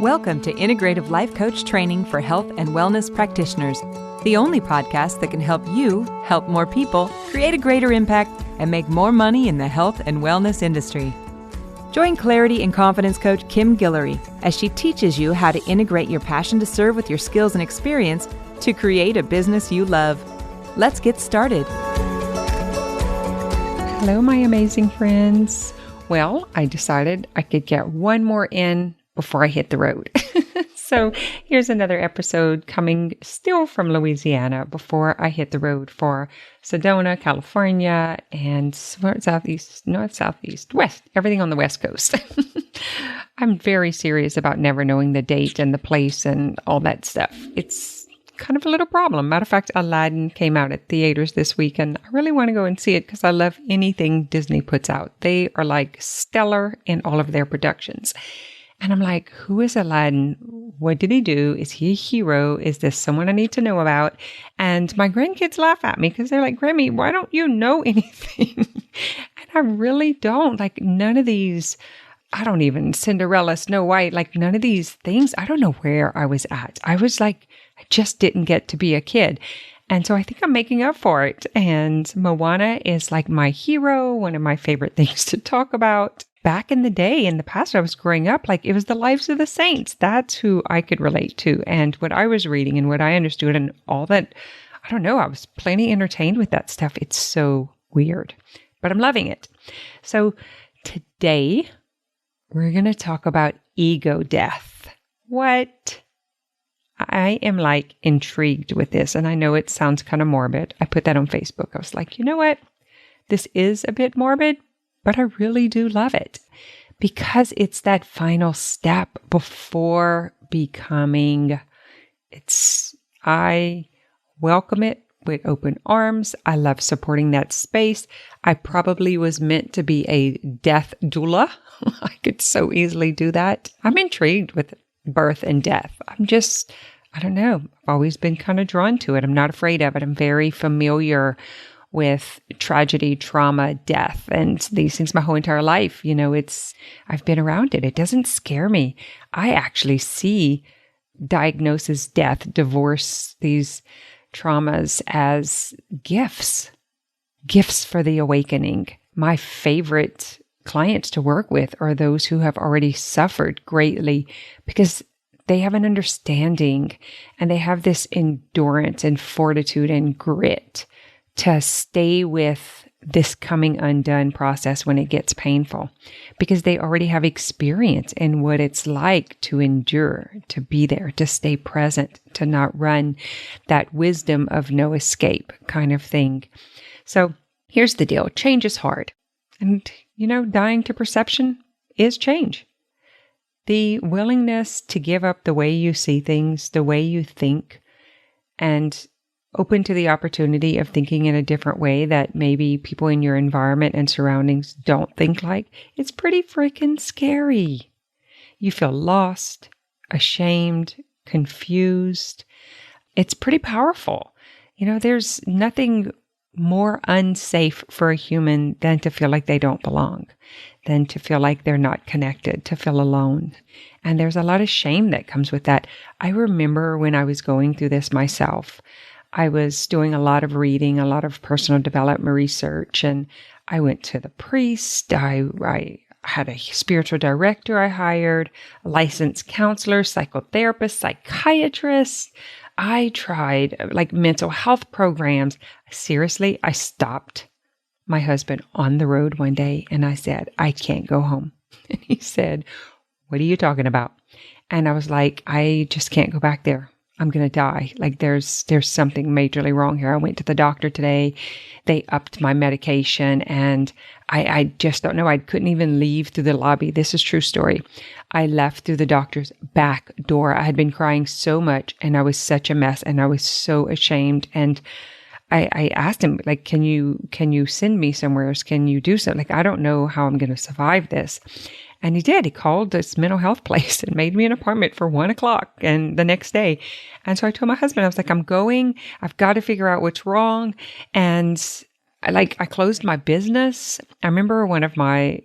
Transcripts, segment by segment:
Welcome to Integrative Life Coach Training for Health and Wellness Practitioners, the only podcast that can help you help more people, create a greater impact, and make more money in the health and wellness industry. Join Clarity and Confidence Coach Kim Guillory as she teaches you how to integrate your passion to serve with your skills and experience to create a business you love. Let's get started. Hello, my amazing friends. Well, I decided I could get one more in before I hit the road. So here's another episode coming still from Louisiana before I hit the road for Sedona, California, and west, everything on the West Coast. I'm very serious about never knowing the date and the place and all that stuff. It's kind of a little problem. Matter of fact, Aladdin came out at theaters this week, and I really want to go and see it because I love anything Disney puts out. They are like stellar in all of their productions. And I'm like, who is Aladdin? What did he do? Is he a hero? Is this someone I need to know about? And my grandkids laugh at me because they're like, Grammy, why don't you know anything? And I really don't. Like none of these, I don't even, Cinderella, Snow White, like none of these things. I don't know where I was at. I was like, I just didn't get to be a kid. And so I think I'm making up for it. And Moana is like my hero, one of my favorite things to talk about. Back in the day, in the past, I was growing up, like it was the lives of the saints. That's who I could relate to. And what I was reading and what I understood and all that, I don't know, I was plenty entertained with that stuff. It's so weird, but I'm loving it. So today, we're going to talk about ego death. What? I am like intrigued with this. And I know it sounds kind of morbid. I put that on Facebook. I was like, you know what? This is a bit morbid, but I really do love it because it's that final step before becoming. I welcome it with open arms. I love supporting that space. I probably was meant to be a death doula. I could so easily do that. I'm intrigued with birth and death. I don't know. I've always been kind of drawn to it. I'm not afraid of it. I'm very familiar with tragedy, trauma, death, and these things my whole entire life. You know, I've been around it. It doesn't scare me. I actually see diagnosis, death, divorce, these traumas as gifts for the awakening. My favorite clients to work with are those who have already suffered greatly because they have an understanding and they have this endurance and fortitude and grit to stay with this coming undone process when it gets painful, because they already have experience in what it's like to endure, to be there, to stay present, to not run, that wisdom of no escape kind of thing. So here's the deal. Change is hard. And, dying to perception is change. The willingness to give up the way you see things, the way you think, and open to the opportunity of thinking in a different way that maybe people in your environment and surroundings don't think like, it's pretty freaking scary. You feel lost, ashamed, confused. It's pretty powerful. There's nothing more unsafe for a human than to feel like they don't belong, than to feel like they're not connected, to feel alone. And there's a lot of shame that comes with that. I remember when I was going through this myself, I was doing a lot of reading, a lot of personal development research, and I went to the priest. I had a spiritual director I hired, a licensed counselor, psychotherapist, psychiatrist. I tried mental health programs. Seriously, I stopped my husband on the road one day and I said, I can't go home. And he said, what are you talking about? And I was like, I just can't go back there. I'm going to die. There's something majorly wrong here. I went to the doctor today. They upped my medication and I just don't know. I couldn't even leave through the lobby. This is true story. I left through the doctor's back door. I had been crying so much and I was such a mess and I was so ashamed. And I asked him, can you send me somewhere? Can you do something? I don't know how I'm going to survive this. And he did. He called this mental health place and made me an appointment for 1:00 and the next day. And so I told my husband, I was like, I'm going. I've got to figure out what's wrong. And I closed my business. I remember one of my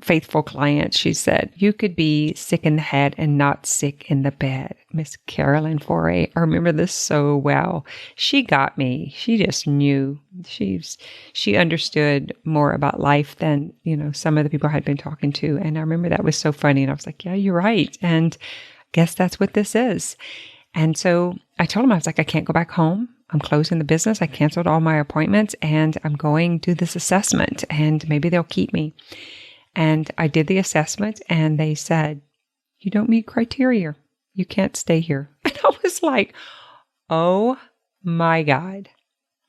faithful clients, she said, you could be sick in the head and not sick in the bed. Miss Carolyn Foray, I remember this so well. She got me. She just knew. She understood more about life than, some of the people I had been talking to. And I remember that was so funny. And I was like, yeah, you're right. And I guess that's what this is. And so I told him, I was like, I can't go back home. I'm closing the business. I canceled all my appointments and I'm going to do this assessment and maybe they'll keep me. And I did the assessment and they said, you don't meet criteria. You can't stay here. And I was like, oh my God,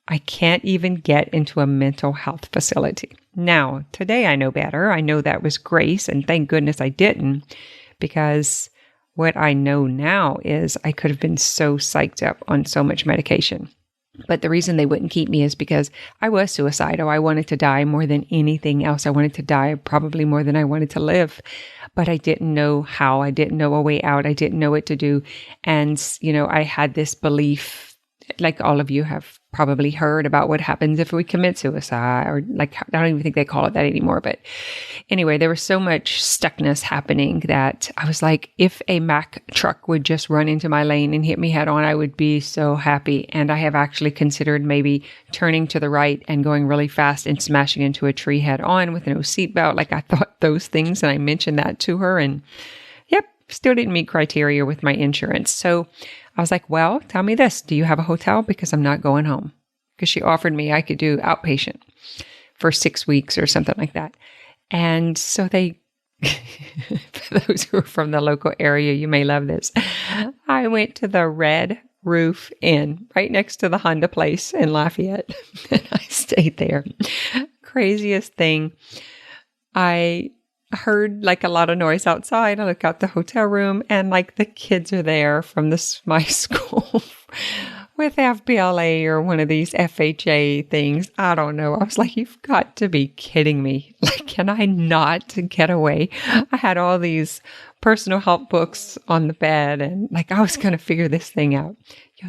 I can't even get into a mental health facility. Now, today I know better. I know that was grace and thank goodness I didn't, because what I know now is I could have been so psyched up on so much medication. But the reason they wouldn't keep me is because I was suicidal. I wanted to die more than anything else. I wanted to die probably more than I wanted to live. But I didn't know how. I didn't know a way out. I didn't know what to do. And, I had this belief, like all of you have probably heard about what happens if we commit suicide, or I don't even think they call it that anymore. But anyway, there was so much stuckness happening that I was like, if a Mack truck would just run into my lane and hit me head on, I would be so happy. And I have actually considered maybe turning to the right and going really fast and smashing into a tree head on with no seatbelt. I thought those things, and I mentioned that to her, and yep, still didn't meet criteria with my insurance. So I was like, well, tell me this. Do you have a hotel? Because I'm not going home. Because she offered me I could do outpatient for 6 weeks or something like that. And so they, for those who are from the local area, you may love this. I went to the Red Roof Inn right next to the Honda place in Lafayette. And I stayed there. Craziest thing. I heard a lot of noise outside. I look out the hotel room and the kids are there from my school with FBLA or one of these FHA things. I don't know. I was like, you've got to be kidding me. Can I not get away? I had all these personal help books on the bed and I was going to figure this thing out.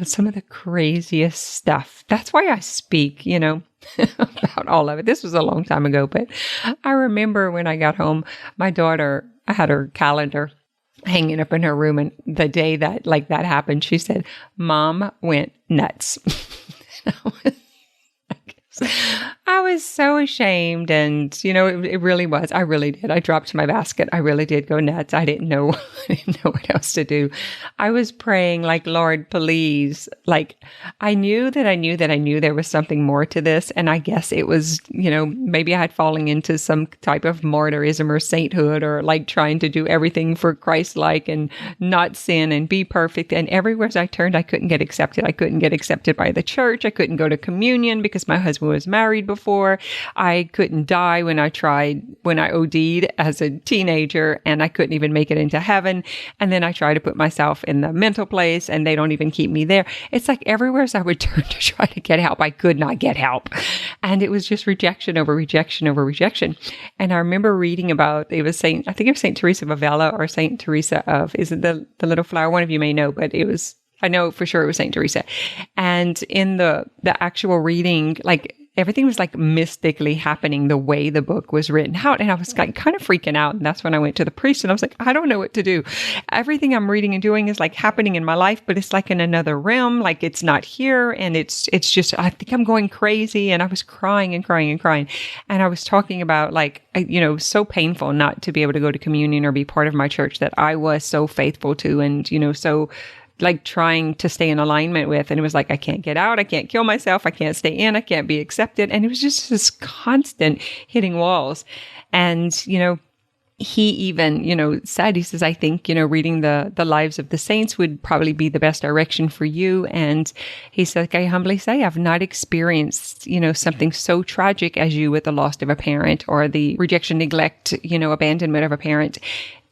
Some of the craziest stuff. That's why I speak, about all of it. This was a long time ago, but I remember when I got home, my daughter, I had her calendar hanging up in her room, and the day that that happened, she said, Mom went nuts. I was so ashamed, and it really was. I really did. I dropped my basket. I really did go nuts. I didn't know what else to do. I was praying Lord, please. I knew there was something more to this, and I guess it was, maybe I had fallen into some type of martyrism or sainthood, or trying to do everything for Christ-like and not sin and be perfect. And everywhere I turned, I couldn't get accepted. I couldn't get accepted by the church. I couldn't go to communion because my husband was married before. I couldn't die when I OD'd as a teenager, and I couldn't even make it into heaven. And then I tried to put myself in the mental place, and they don't even keep me there. It's everywhere I would turn to try to get help, I could not get help. And it was just rejection over rejection over rejection. And I remember reading about, I think it was St. Teresa of Avila or St. Teresa of, is it the little flower? One of you may know, but I know for sure it was St. Teresa. And in the actual reading, everything was mystically happening the way the book was written out. And I was kind of freaking out. And that's when I went to the priest and I was like, I don't know what to do. Everything I'm reading and doing is happening in my life, but it's in another realm. It's not here. And it's just, I think I'm going crazy. And I was crying and crying and crying. And I was talking about so painful not to be able to go to communion or be part of my church that I was so faithful to. And, so trying to stay in alignment with. And it was I can't get out. I can't kill myself. I can't stay in. I can't be accepted. And it was just this constant hitting walls. And, he even, said, he says, I think, reading the lives of the saints would probably be the best direction for you. And he said, I humbly say, I've not experienced, something so tragic as you with the loss of a parent or the rejection, neglect, abandonment of a parent,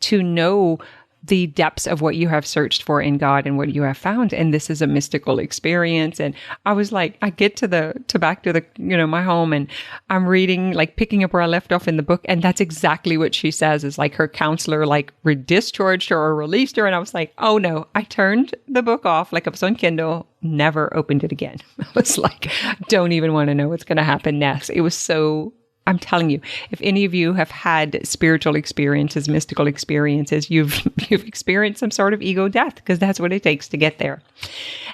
to know the depths of what you have searched for in God and what you have found. And this is a mystical experience. And I was I get to back to the, my home, and I'm reading, picking up where I left off in the book. And that's exactly what she says is her counselor, discharged her or released her. And I was like, oh no, I turned the book off it was on Kindle, never opened it again. I was don't even want to know what's going to happen next. It was so I'm telling you, if any of you have had spiritual experiences, mystical experiences, you've experienced some sort of ego death, because that's what it takes to get there.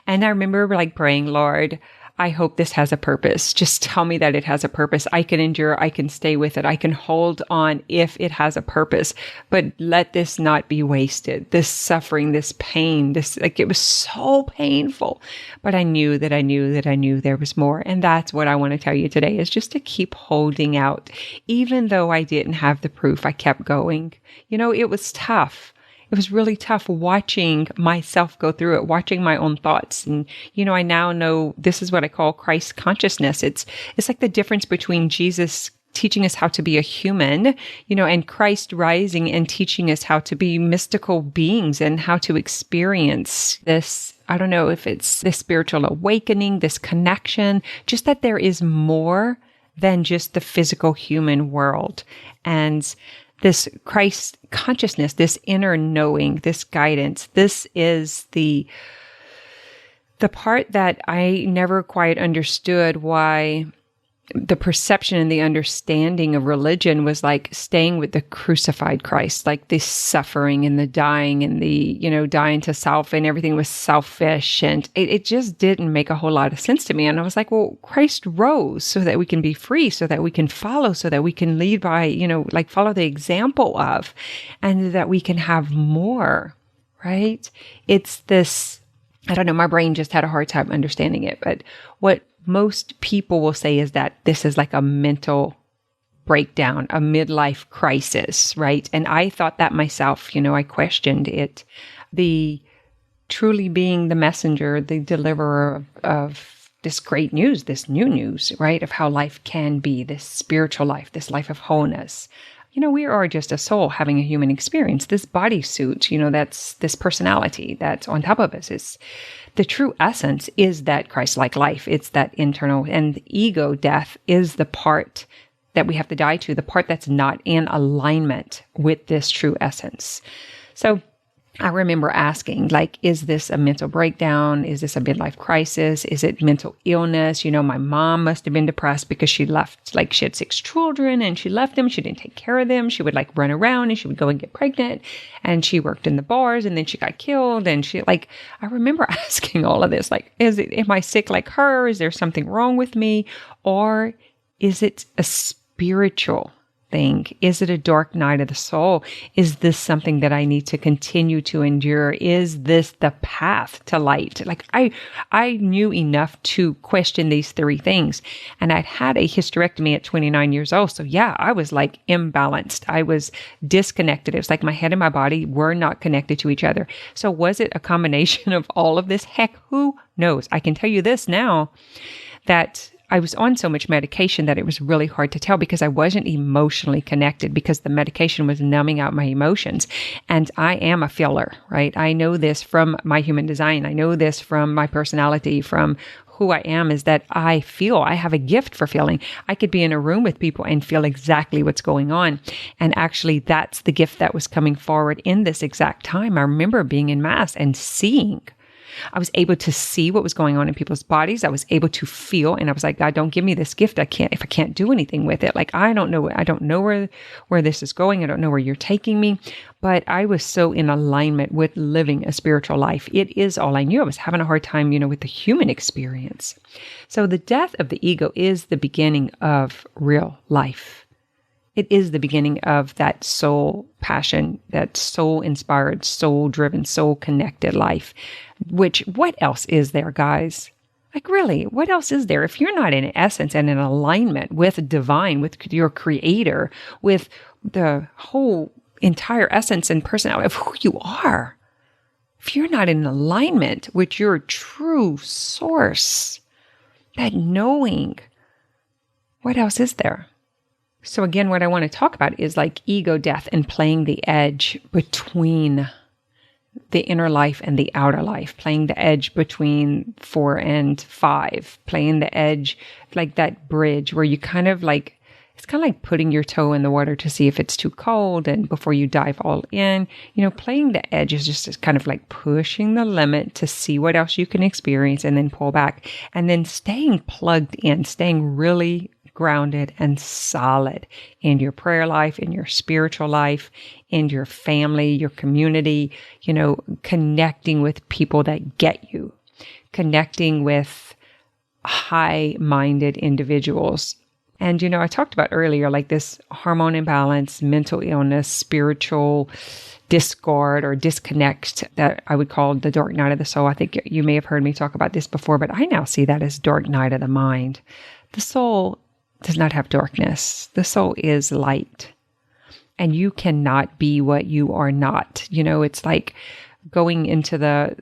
And I remember like praying, Lord, I hope this has a purpose. Just tell me that it has a purpose. I can endure. I can stay with it. I can hold on if it has a purpose, but let this not be wasted. This suffering, this pain, it was so painful, but I knew that I knew that I knew there was more. And that's what I want to tell you today, is just to keep holding out. Even though I didn't have the proof, I kept going. It was tough. It was really tough watching myself go through it, watching my own thoughts. And, I now know this is what I call Christ consciousness. It's like the difference between Jesus teaching us how to be a human, and Christ rising and teaching us how to be mystical beings and how to experience this. I don't know if it's this spiritual awakening, this connection, just that there is more than just the physical human world. And this Christ consciousness, this inner knowing, this guidance, this is the part that I never quite understood, why the perception and the understanding of religion was like staying with the crucified Christ, like the suffering and the dying and the, dying to self, and everything was selfish. And it just didn't make a whole lot of sense to me. And I was like, well, Christ rose so that we can be free, so that we can follow, so that we can lead by, follow the example of, and that we can have more, right? It's this, I don't know, my brain just had a hard time understanding it. But what most people will say is that this is like a mental breakdown, a midlife crisis, right? And I thought that myself, I questioned it. The truly being the messenger, the deliverer of this great news, this new news, right? Of how life can be, this spiritual life, this life of wholeness. We are just a soul having a human experience. This bodysuit, that's this personality that's on top of us. The true essence is that Christ-like life. It's that internal, and ego death is the part that we have to die to, the part that's not in alignment with this true essence. So I remember asking, is this a mental breakdown? Is this a midlife crisis? Is it mental illness? My mom must have been depressed because she left, she had 6 children and she left them. She didn't take care of them. She would run around and she would go and get pregnant, and she worked in the bars, and then she got killed. And I remember asking all of this, am I sick like her? Is there something wrong with me? Or is it a spiritual thing? Is it a dark night of the soul? Is this something that I need to continue to endure? Is this the path to light? I knew enough to question these 3 things. And I'd had a hysterectomy at 29 years old. So yeah, I was imbalanced. I was disconnected. It was like my head and my body were not connected to each other. So was it a combination of all of this? Heck, who knows? I can tell you this now, that I was on so much medication that it was really hard to tell, because I wasn't emotionally connected, because the medication was numbing out my emotions. And I am a feeler, right? I know this from my human design. I know this from my personality, from who I am, is that I feel. I have a gift for feeling. I could be in a room with people and feel exactly what's going on. And actually, that's the gift that was coming forward in this exact time. I remember being in Mass and seeing. I was able to see what was going on in people's bodies. I was able to feel, and I was like, God, don't give me this gift. If I can't do anything with it. I don't know where this is going. I don't know where you're taking me. But I was so in alignment with living a spiritual life. It is all I knew. I was having a hard time, with the human experience. So the death of the ego is the beginning of real life. It is the beginning of that soul passion, that soul-inspired, soul-driven, soul-connected life. Which, what else is there, guys? Really, what else is there? If you're not in essence and in alignment with divine, with your creator, with the whole entire essence and personality of who you are, if you're not in alignment with your true source, that knowing, what else is there? So again, what I want to talk about is ego death and playing the edge between the inner life and the outer life, playing the edge between 4 and 5, playing the edge, that bridge where you it's kind of like putting your toe in the water to see if it's too cold, and before you dive all in, playing the edge is just kind of pushing the limit to see what else you can experience, and then pull back, and then staying plugged in, staying really grounded and solid in your prayer life, in your spiritual life, in your family, your community, connecting with people that get you, connecting with high-minded individuals. And, I talked about earlier, like this hormone imbalance, mental illness, spiritual discord or disconnect that I would call the dark night of the soul. I think you may have heard me talk about this before, but I now see that as dark night of the mind. The soul does not have darkness. The soul is light. And you cannot be what you are not. It's like going into the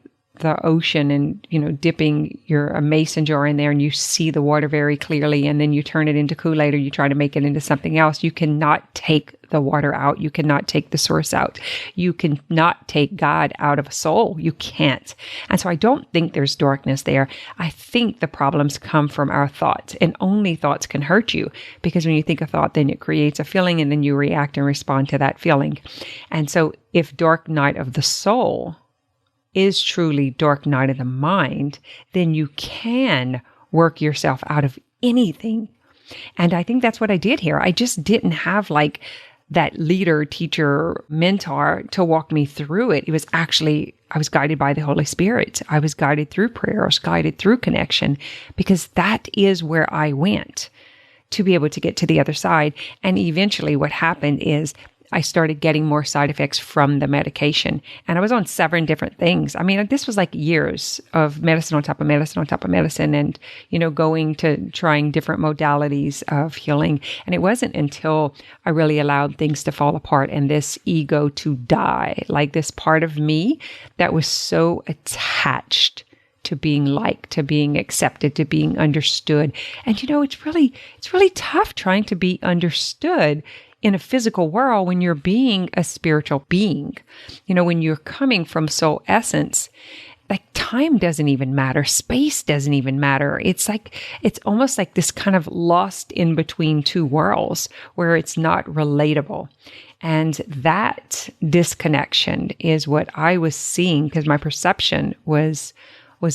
ocean and, dipping a mason jar in there and you see the water very clearly and then you turn it into Kool-Aid or you try to make it into something else. You cannot take the water out. You cannot take the source out. You cannot take God out of a soul. You can't. And so I don't think there's darkness there. I think the problems come from our thoughts, and only thoughts can hurt you, because when you think a thought, then it creates a feeling and then you react and respond to that feeling. And so if dark night of the soul is truly dark night of the mind, then you can work yourself out of anything. And I think that's what I did here. I just didn't have like that leader, teacher, mentor to walk me through it. It was actually, I was guided by the Holy Spirit. I was guided through prayer. I was guided through connection, because that is where I went to be able to get to the other side. And eventually what happened is I started getting more side effects from the medication. And I was on 7 different things. I mean, this was like years of medicine on top of medicine on top of medicine and, going to trying different modalities of healing. And it wasn't until I really allowed things to fall apart and this ego to die, like this part of me that was so attached to being liked, to being accepted, to being understood. And, it's really tough trying to be understood in a physical world when you're being a spiritual being. When you're coming from soul essence, like time doesn't even matter. Space doesn't even matter. It's almost like this kind of lost in between two worlds where it's not relatable. And that disconnection is what I was seeing, because my perception was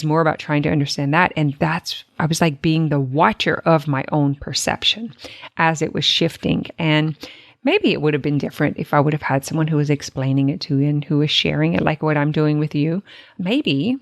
more about trying to understand that. And I was like being the watcher of my own perception as it was shifting. And maybe it would have been different if I would have had someone who was explaining it to you and who was sharing it like what I'm doing with you. Maybe,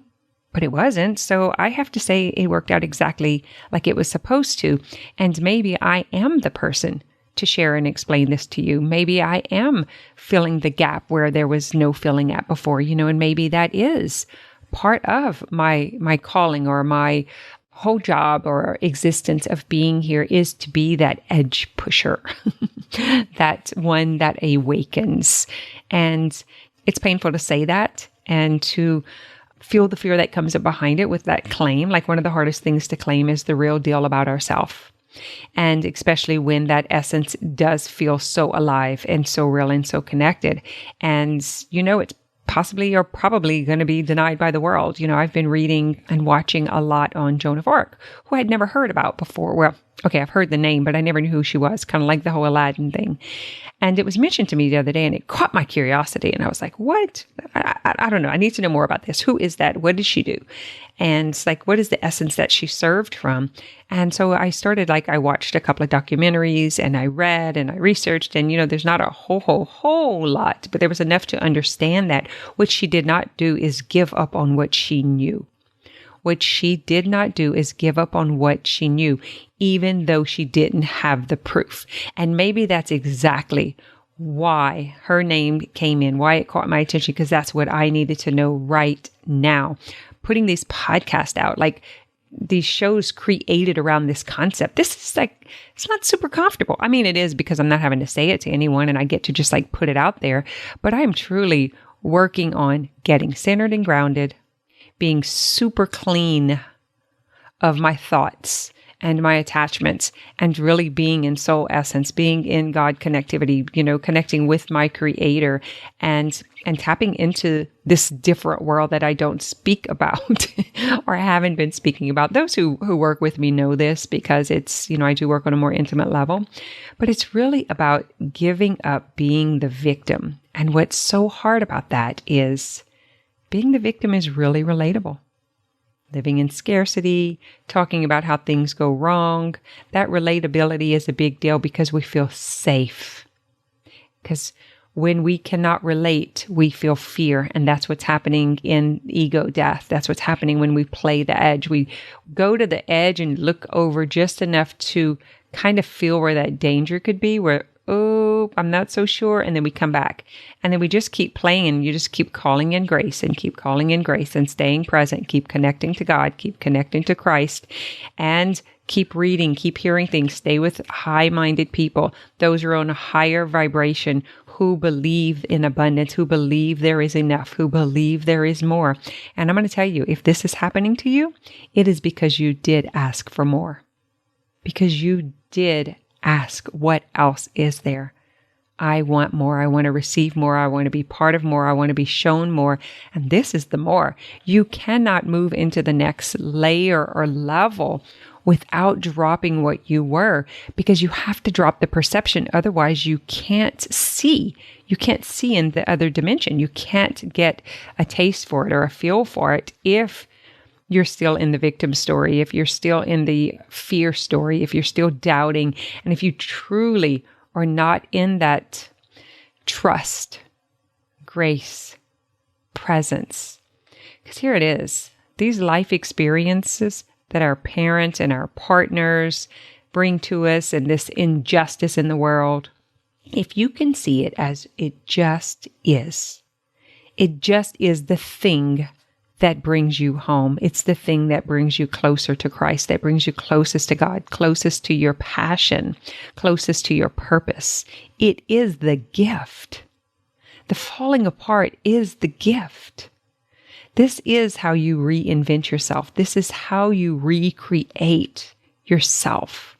but it wasn't. So I have to say it worked out exactly like it was supposed to. And maybe I am the person to share and explain this to you. Maybe I am filling the gap where there was no filling at before, and maybe that is part of my calling, or my whole job or existence of being here, is to be that edge pusher, that one that awakens. And it's painful to say that and to feel the fear that comes up behind it with that claim. Like, one of the hardest things to claim is the real deal about ourselves. And especially when that essence does feel so alive and so real and so connected. And, it's possibly or probably going to be denied by the world. I've been reading and watching a lot on Joan of Arc, who I'd never heard about before. Well, okay, I've heard the name, but I never knew who she was, kind of like the whole Aladdin thing. And it was mentioned to me the other day, and it caught my curiosity. And I was like, what? I don't know. I need to know more about this. Who is that? What did she do? And it's like, what is the essence that she served from? And so I started, I watched a couple of documentaries, and I read and I researched, and, there's not a whole lot, but there was enough to understand that what she did not do is give up on what she knew. What she did not do is give up on what she knew, even though she didn't have the proof. And maybe that's exactly why her name came in, why it caught my attention, because that's what I needed to know right now. Putting these podcasts out, like these shows created around this concept, this is it's not super comfortable. I mean, it is, because I'm not having to say it to anyone and I get to just put it out there. But I'm truly working on getting centered and grounded, being super clean of my thoughts and my attachments, and really being in soul essence, being in God connectivity, connecting with my creator and tapping into this different world that I don't speak about or haven't been speaking about. Those who work with me know this, because it's, I do work on a more intimate level, but it's really about giving up being the victim. And what's so hard about that is being the victim is really relatable. living in scarcity, talking about how things go wrong. That relatability is a big deal because we feel safe. Because when we cannot relate, we feel fear. And that's what's happening in ego death. That's what's happening when we play the edge. We go to the edge and look over just enough to kind of feel where that danger could be, where, oh, I'm not so sure. And then we come back. And then we just keep playing, and you just keep calling in grace and keep calling in grace and staying present, keep connecting to God, keep connecting to Christ, and keep reading, keep hearing things. Stay with high-minded people. Those who are on a higher vibration, who believe in abundance, who believe there is enough, who believe there is more. And I'm going to tell you, if this is happening to you, it is because you did ask for more. Because you did ask, what else is there? I want more. I want to receive more. I want to be part of more. I want to be shown more. And this is the more. You cannot move into the next layer or level without dropping what you were, because you have to drop the perception. Otherwise, you can't see. You can't see in the other dimension. You can't get a taste for it or a feel for it if you're still in the victim story, if you're still in the fear story, if you're still doubting, and if you truly are not in that trust, grace, presence. Because here it is. These life experiences that our parents and our partners bring to us, and this injustice in the world, if you can see it as it just is the thing that brings you home. It's the thing that brings you closer to Christ, that brings you closest to God, closest to your passion, closest to your purpose. It is the gift. The falling apart is the gift. This is how you reinvent yourself. This is how you recreate yourself.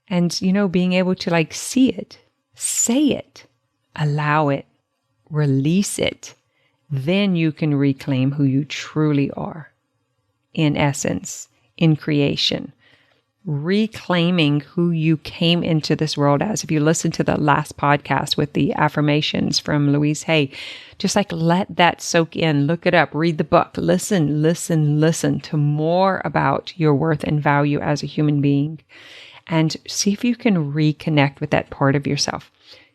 And, being able to see it, say it, allow it, release it, then you can reclaim who you truly are in essence, in creation. Reclaiming who you came into this world as. If you listen to the last podcast with the affirmations from Louise Hay, just let that soak in, look it up, read the book, listen to more about your worth and value as a human being, and see if you can reconnect with that part of yourself.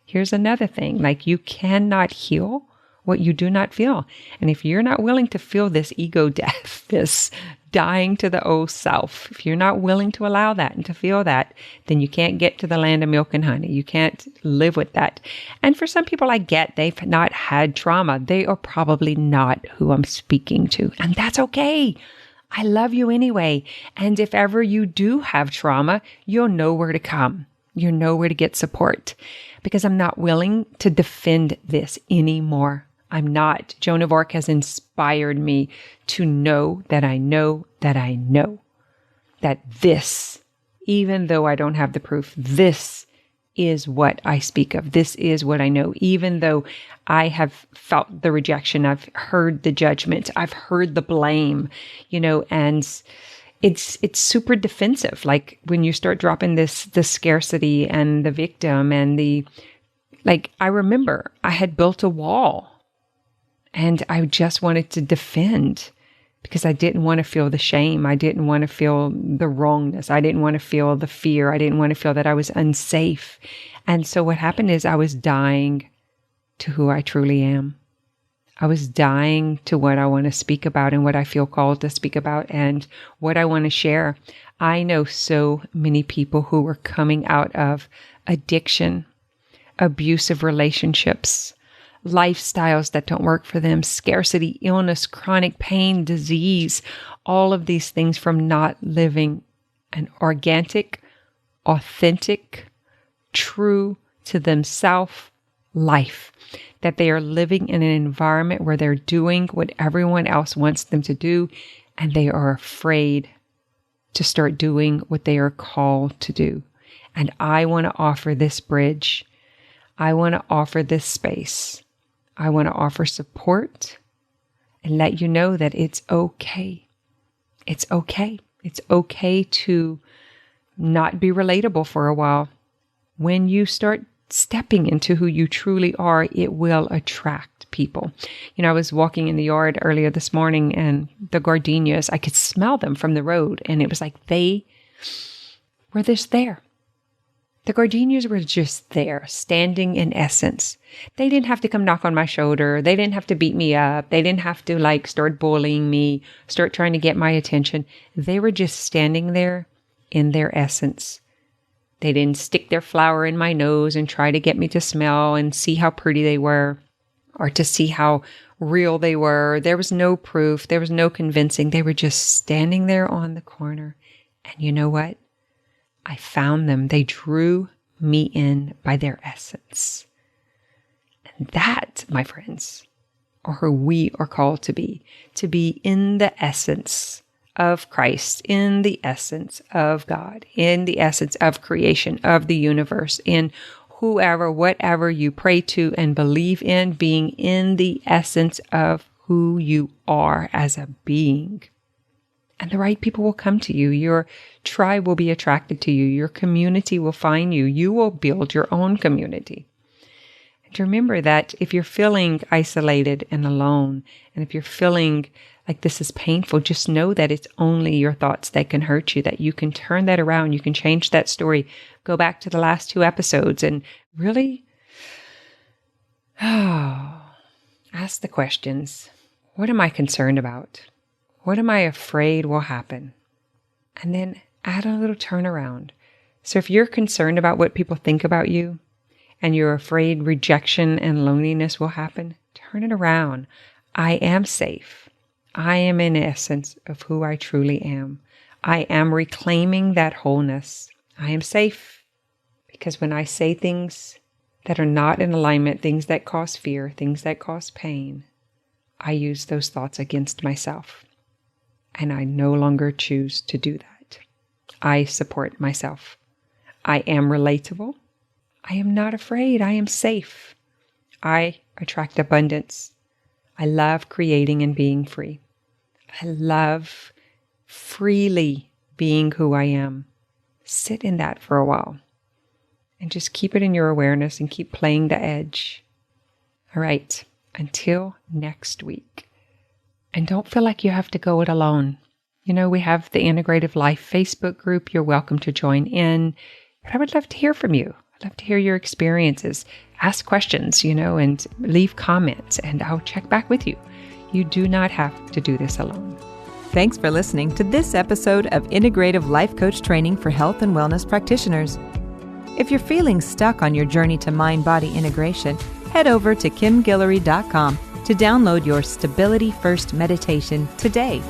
Here's another thing, you cannot heal what you do not feel. And if you're not willing to feel this ego death, this dying to the old self, if you're not willing to allow that and to feel that, then you can't get to the land of milk and honey. You can't live with that. And for some people, I get they've not had trauma. They are probably not who I'm speaking to. And that's okay. I love you anyway. And if ever you do have trauma, you'll know where to come. You'll know where to get support. Because I'm not willing to defend this anymore. I'm not. Joan of Arc has inspired me to know that I know that I know that this, even though I don't have the proof, this is what I speak of. This is what I know. Even though I have felt the rejection, I've heard the judgment, I've heard the blame, and it's super defensive. When you start dropping the scarcity and the victim and I remember I had built a wall. And I just wanted to defend because I didn't want to feel the shame. I didn't want to feel the wrongness. I didn't want to feel the fear. I didn't want to feel that I was unsafe. And so what happened is I was dying to who I truly am. I was dying to what I want to speak about and what I feel called to speak about and what I want to share. I know so many people who were coming out of addiction, abusive relationships, lifestyles that don't work for them, scarcity, illness, chronic pain, disease, all of these things from not living an organic, authentic, true to themselves life, that they are living in an environment where they're doing what everyone else wants them to do, and they are afraid to start doing what they are called to do. And I want to offer this bridge. I want to offer this space. I want to offer support and let you know that it's okay. It's okay. It's okay to not be relatable for a while. When you start stepping into who you truly are, it will attract people. I was walking in the yard earlier this morning and the gardenias, I could smell them from the road. And it was like they were just there. The gardenias were just there, standing in essence. They didn't have to come knock on my shoulder. They didn't have to beat me up. They didn't have to start bullying me, start trying to get my attention. They were just standing there in their essence. They didn't stick their flower in my nose and try to get me to smell and see how pretty they were or to see how real they were. There was no proof. There was no convincing. They were just standing there on the corner. And you know what? I found them. They drew me in by their essence. And that, my friends, are who we are called to be in the essence of Christ, in the essence of God, in the essence of creation, of the universe, in whoever, whatever you pray to and believe in, being in the essence of who you are as a being. And the right people will come to you. Your tribe will be attracted to you. Your community will find you. You will build your own community. And remember that if you're feeling isolated and alone, and if you're feeling like this is painful, just know that it's only your thoughts that can hurt you, that you can turn that around. You can change that story. Go back to the last 2 episodes and really ask the questions. What am I concerned about? What am I afraid will happen? And then add a little turnaround. So if you're concerned about what people think about you and you're afraid rejection and loneliness will happen, turn it around. I am safe. I am in essence of who I truly am. I am reclaiming that wholeness. I am safe because when I say things that are not in alignment, things that cause fear, things that cause pain, I use those thoughts against myself. And I no longer choose to do that. I support myself. I am relatable. I am not afraid. I am safe. I attract abundance. I love creating and being free. I love freely being who I am. Sit in that for a while and just keep it in your awareness and keep playing the edge. All right, until next week. And don't feel like you have to go it alone. We have the Integrative Life Facebook group. You're welcome to join in. But I would love to hear from you. I'd love to hear your experiences. Ask questions, and leave comments, and I'll check back with you. You do not have to do this alone. Thanks for listening to this episode of Integrative Life Coach Training for Health and Wellness Practitioners. If you're feeling stuck on your journey to mind-body integration, head over to kimguillory.com to download your Stability First meditation today.